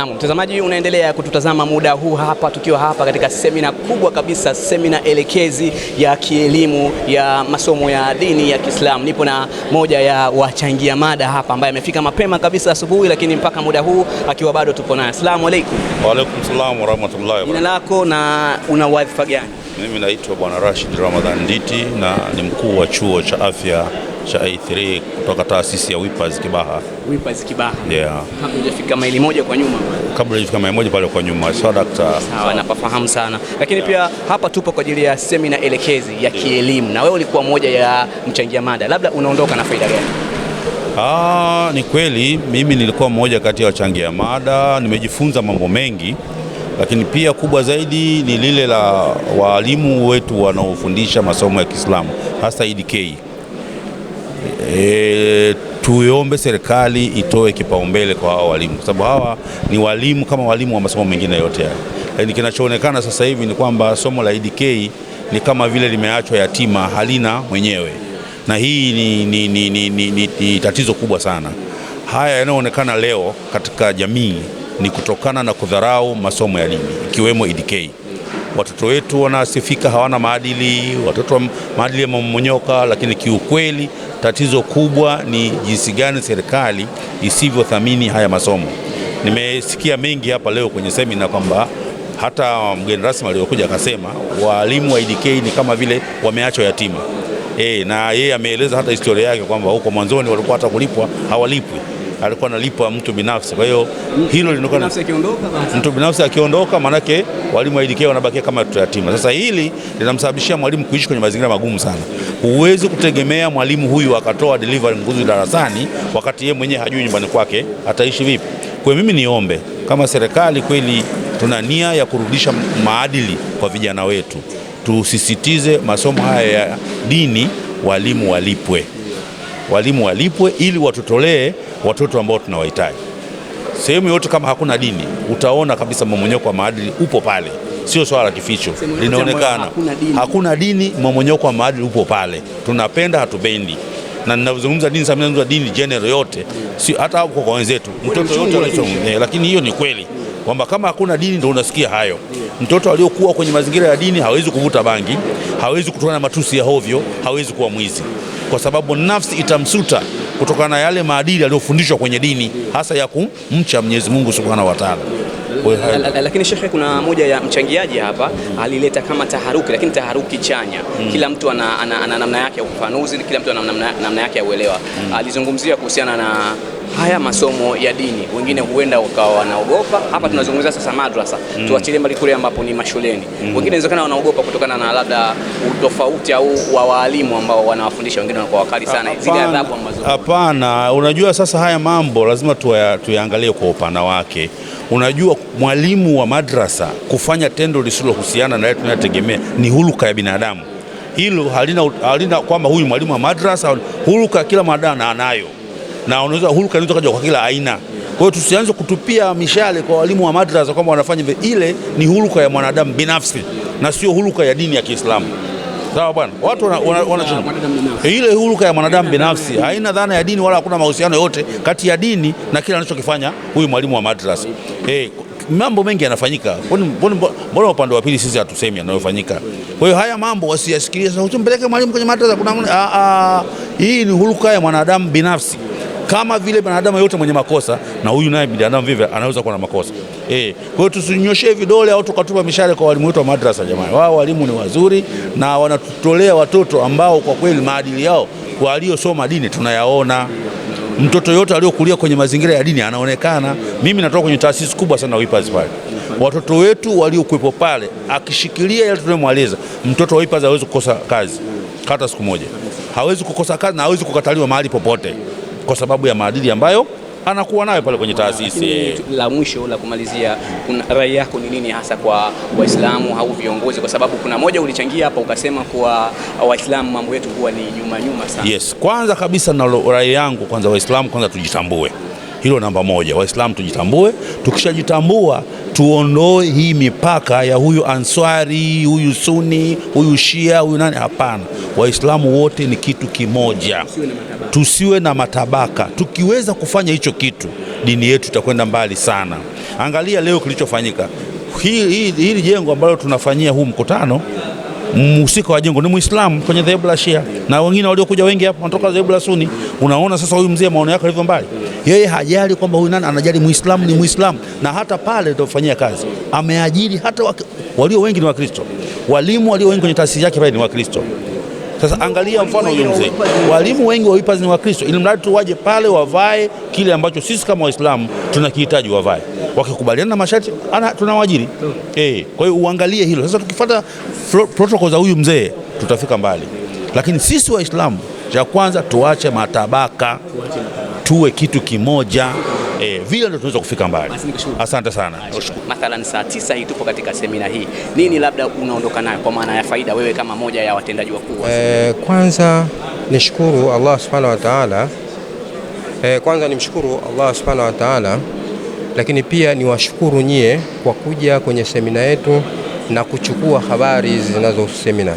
Naam, mtazamaji unaendelea kututazama muda huu hapa tukiwa hapa katika semina kubwa kabisa, semina elekezi ya kielimu ya masomo ya dini ya Kiislamu. Nipo na moja ya wachangia mada hapa ambaye amefika mapema kabisa asubuhi, lakini mpaka muda huu akiwa bado tupo naye. Asalamu alaykum. Wa alaykum salaam wa rahmatullahi wa barakatuh. Jina lako na una wadhifa gani? Mimi naitwa Bwana Rashid Ramadhan Nditi na ni mkuu wa chuo cha afya cha A3 kutoka taasisi ya Whippers Kibaha. Whippers Kibaha. Yeah. Hapo hujafika maili moja kwa nyuma. Kabla hujafika maili moja pale kwa nyuma. Sawa daktari. Sawa, napafahamu sana. Lakini pia hapa tupo kwa ajili ya semina elekezi ya kielimu na wewe ulikuwa moja ya mchangia mada. Labda unaondoka na faida gani? Ni kweli mimi nilikuwa mmoja kati ya wachangia mada, nimejifunza mambo mengi, lakini pia kubwa zaidi ni lile la walimu wetu wanaofundisha masomo ya Kiislamu hasa EDK. Tuiombe serikali itoe kipaumbele kwa hawa walimu, kwa sababu hawa ni walimu kama walimu wa masomo mengine yote haya. Lakini kinachoonekana sasa hivi ni kwamba somo la EDK ni kama vile limeachwa yatima, halina mwenyewe, na hii ni tatizo kubwa sana. Haya yanayoonekana leo katika jamii ni kutokana na kudharau masomo ya dini ikiwemo EDK. Watoto wetu wanasifika hawana maadili, watoto maadili yamemonyoka, lakini kiukweli tatizo kubwa ni jinsi gani serikali isivyothamini haya masomo. Nimesikia mengi hapa leo kwenye semina kwamba hata mgeni rasmi aliyokuja akasema walimu wa EDK ni kama vile wameachwa yatima. Na yeye ameeleza hata historia yake kwamba huko mwanzoni walikuwa hata kulipwa hawalipwi, alikuwa analipwa mtu binafsi. Kwa hiyo hilo linakuwa mtu binafsi akiondoka, manake walimu wa EDK wanabakia kama yatima. Sasa hili linamsababishia mwalimu kuishi kwenye mazingira magumu sana. Huwezi kutegemea mwalimu huyu akatoa delivery nguzo darasani wakati yeye mwenyewe hajui nyumbani kwake ataishi vipi. Kwa hiyo mimi niombe kama serikali kweli tuna nia ya kurudisha maadili kwa vijana wetu, tusisitize masomo haya ya dini, walimu walipwe ili watutolee watoto ambao tunawahitaji. Sehemu yote kama hakuna dini utaona kabisa mmomonyoko wa maadili upo pale, sio swala la kificho, linaonekana. Hakuna dini, mmomonyoko wa maadili upo pale. Tunapenda hatupendi, na ninazungumza dini sasa, ninazungumza dini general yote, si hata hapo kwa wenzetu, mtoto yote anasoma. Lakini hiyo ni kweli kwamba kama hakuna dini ndio unasikia hayo. Mtoto aliyokuwa kwenye mazingira ya dini hawezi kuvuta bangi, hawezi kutoa matusi ya hovyo, hawezi kuwa mwizi, kwa sababu nafsi itamsuta kutokana na yale maadili aliyofundishwa kwenye dini, hasa ya kumcha Mwenyezi Mungu Subhanahu wa Ta'ala. Lakini Sheikh, kuna moja ya mchangiaji hapa alileta kama taharuki, lakini taharuki chanya. Kila mtu ana namna yake ya ufafanuzi, kila mtu ana namna yake ya uelewa. Alizungumzia kuhusiana na haya masomo ya dini, wengine huenda wakawa wanaogopa. Hapa tunazungumzia sasa madrasa, tuachilie mbali kule ambapo ni mashuleni. Wengine inawezekana wanaogopa kutokana na labda utofauti au wa walimu ambao wanawafundisha, wengine wanakuwa wakali sana, zile adhabu ambazo. Hapana, unajua sasa haya mambo lazima tuyaangalie kwa upana wake. Unajua mwalimu wa madrasa kufanya tendo lisilohusiana na yeye tunayotegemea ni huluka ya binadamu. Hilo halina kwamba huyu mwalimu wa madrasa, huluka kila mwanadamu anayo, na unaweza huluka inaweza kuja kwa kila aina. Kwa hiyo tusianze kutupia mishale kwa walimu wa madrasa kwamba wanafanya vile. Ile ni huluka ya mwanadamu binafsi na sio huluka ya dini ya Kiislamu. Sawa bwana, watu ile huluka ya mwanadamu binafsi haina dhana ya dini, wala hakuna mahusiano yote kati ya dini na kile anachokifanya huyu mwalimu wa madrasa. Mambo mengi yanafanyika. Mbona upande wa pili sisi hatusemi yanayofanyika? Kwa hiyo haya mambo wasiyasikilie. Sasa usimpeleke mwalimu kwenye madrasa, kuna hii ni huluka ya mwanadamu binafsi. Kama vile binadamu yote mwenye makosa, na huyu naye binadamu vivyo anaweza kuwa na makosa. Kwa hiyo tusinyoshe vidole au tukatupa mishale kwa walimu wetu wa madrasa. Jamani, wao walimu ni wazuri na wanatutolea watoto ambao kwa kweli maadili yao waliosoma dini tunayaona. Mtoto yote aliyokulia kwenye mazingira ya dini anaonekana. Mimi natoka kwenye taasisi kubwa sana Whippers pale. Watoto wetu waliokuwepo pale, akishikilia yale tunayomweleza, mtoto wa Whippers hawezi kukosa kazi hata siku moja. Hawezi kukosa kazi na hawezi kukataliwa mahali popote kwa sababu ya maadili ambayo anakuwa nayo pale kwenye taasisi. La mwisho la kumalizia, rai yako ni nini hasa kwa Waislamu au viongozi? Kwa sababu kuna moja ulichangia hapa ukasema kwa Waislamu mambo yetu huwa ni nyuma sana. Yes, kwanza kabisa na rai yangu kwanza, Waislamu kwanza tujitambue. Hilo namba moja, Waislamu tujitambue. Tukishajitambua tuondoe hii mipaka ya huyu Answari, huyu Sunni, huyu Shia, huyu nani. Hapana, Waislamu wote ni kitu kimoja. Tusiwe na matabaka. Tukiweza kufanya hicho kitu, dini yetu itakwenda mbali sana. Angalia leo kilichofanyika. Hili jengo ambalo tunafanyia huu mkutano, mhusika wa jengo ni Muislamu kwenye dhehebu la Shia, na wengine waliokuja wengi hapa wanatoka dhehebu la Sunni. Unaona sasa huyu mzee maono yake yalivyo mbali. Yeye hajali kwamba huyu nani, anajali Muislamu ni Muislamu. Na hata pale tutafanyia kazi ameajiri hata walio wengi ni Wakristo. Walimu walio wengi kwenye taasisi yake pale ni Wakristo. Sasa angalia mfano huyu mzee. Walimu wengi wa Wipazi ni Wakristo, ili mradi tu waje pale wavae kile ambacho sisi kama Waislamu tunakihitaji wavae. Wakikubaliana na masharti tunawaajiri. Kwa hiyo uangalie hilo. Sasa tukifuata protocol za huyu mzee tutafika mbali. Lakini sisi Waislamu, cha kwanza tuache matabaka, tuwe kitu kimoja. Vile ndio tunaweza kufika mbali. Asante sana. Mathalan saa 9 hii tupo katika semina hii. Nini labda unaondoka nayo kwa maana ya faida wewe kama moja ya watendaji wakuu? Kwanza nishukuru Allah Subhanahu wa Ta'ala. Nimshukuru Allah Subhanahu wa Ta'ala, lakini pia niwashukuru nyie kwa kuja kwenye semina yetu na kuchukua habari hizi zinazohusu semina.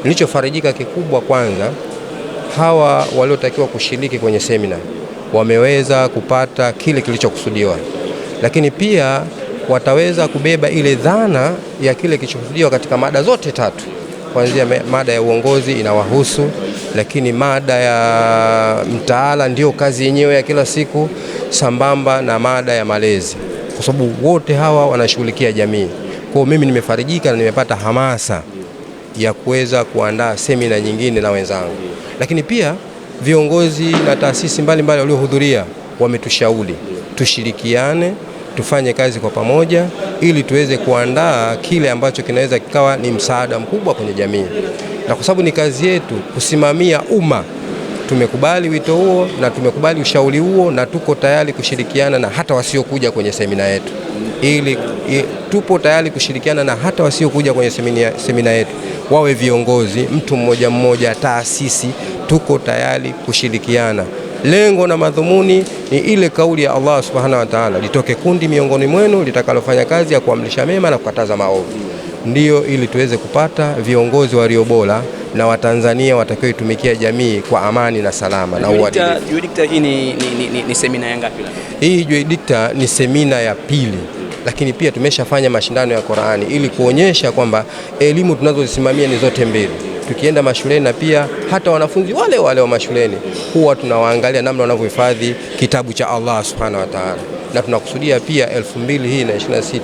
Nilichofarijika kikubwa, kwanza hawa waliotakiwa kushiriki kwenye semina wameweza kupata kile kilichokusudiwa, lakini pia wataweza kubeba ile dhana ya kile kilichokusudiwa katika mada zote tatu, kuanzia mada ya uongozi inawahusu, lakini mada ya mtaala ndio kazi yenyewe ya kila siku, sambamba na mada ya malezi, kwa sababu wote hawa wanashughulikia jamii. Kwa mimi nimefarijika na nimepata hamasa ya kuweza kuandaa semina nyingine na wenzangu, lakini pia viongozi na taasisi mbalimbali waliohudhuria wametushauri tushirikiane, tufanye kazi kwa pamoja ili tuweze kuandaa kile ambacho kinaweza kikawa ni msaada mkubwa kwenye jamii. Na kwa sababu ni kazi yetu kusimamia umma, tumekubali wito huo na tumekubali ushauri huo, na tuko tayari kushirikiana na hata wasiokuja kwenye semina yetu. Tupo tayari kushirikiana na hata wasiokuja kwenye semina yetu, wawe viongozi, mtu mmoja mmoja, taasisi, tuko tayari kushirikiana. Lengo na madhumuni ni ile kauli ya Allah Subhanahu wa Ta'ala, litoke kundi miongoni mwenu litakalofanya kazi ya kuamrisha mema na kukataza maovu. Ndiyo, ili tuweze kupata viongozi walio bora na Watanzania watakaoitumikia jamii kwa amani na salama na uadilifu. Juedikta hii ni semina ya ngapi? Hii Juedikta ni semina ya pili, lakini pia tumeshafanya mashindano ya Qur'ani ili kuonyesha kwamba elimu tunazozisimamia ni zote mbili. Tukienda mashuleni na pia hata wanafunzi wale wa mashuleni huwa tunawaangalia namna wanavyohifadhi kitabu cha Allah Subhanahu wa Ta'ala, na tunakusudia pia 2026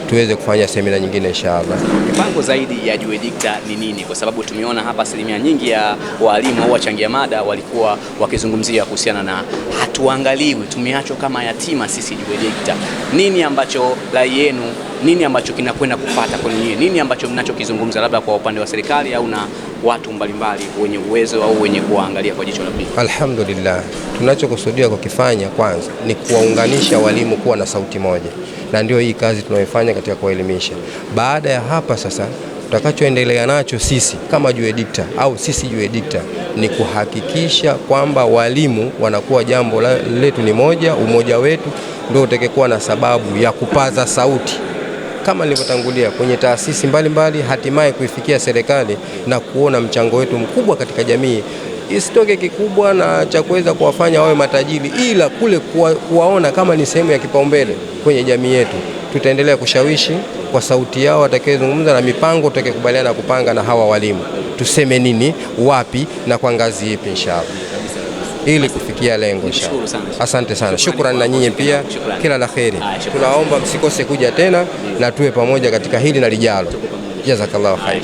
tuweze kufanya semina nyingine inshallah. Mipango zaidi ya Juedikta ni nini? Kwa sababu tumeona hapa asilimia nyingi ya walimu au wachangia mada walikuwa wakizungumzia kuhusiana na hatuangaliwi, tumeachwa kama yatima sisi Juedikta. Nini ambacho rai yenu, nini ambacho kinakwenda kupata kwenye nyinyi? Nini ambacho mnachokizungumza labda kwa upande wa serikali au na watu mbalimbali wenye uwezo au wenye kuangalia kwa jicho la pili? Alhamdulillah, tunachokusudia kukifanya kwanza ni kuwaunganisha walimu kuwa na sauti moja, na ndio hii kazi tunayoifanya katika kuelimisha. Baada ya hapa sasa, tutakachoendelea nacho sisi kama Juedikta au sisi Juedikta ni kuhakikisha kwamba walimu wanakuwa jambo letu ni moja. Umoja wetu ndio utakayekuwa na sababu ya kupaza sauti kama nilivyotangulia kwenye taasisi mbalimbali, hatimaye kuifikia serikali na kuona mchango wetu mkubwa katika jamii. Isitoke kikubwa na cha kuweza kuwafanya wawe matajiri, ila kule kuwaona kama ni sehemu ya kipaumbele kwenye jamii yetu. Tutaendelea kushawishi kwa sauti yao watakayezungumza na mipango tutakayokubaliana kupanga na hawa walimu, tuseme nini, wapi na kwa ngazi ipi inshallah, ili kufikia lengo inshallah. Asante sana, shukrani na nyinyi pia, kila la kheri. Tunaomba msikose kuja tena na tuwe pamoja katika hili na lijalo. Jazakallahu khair.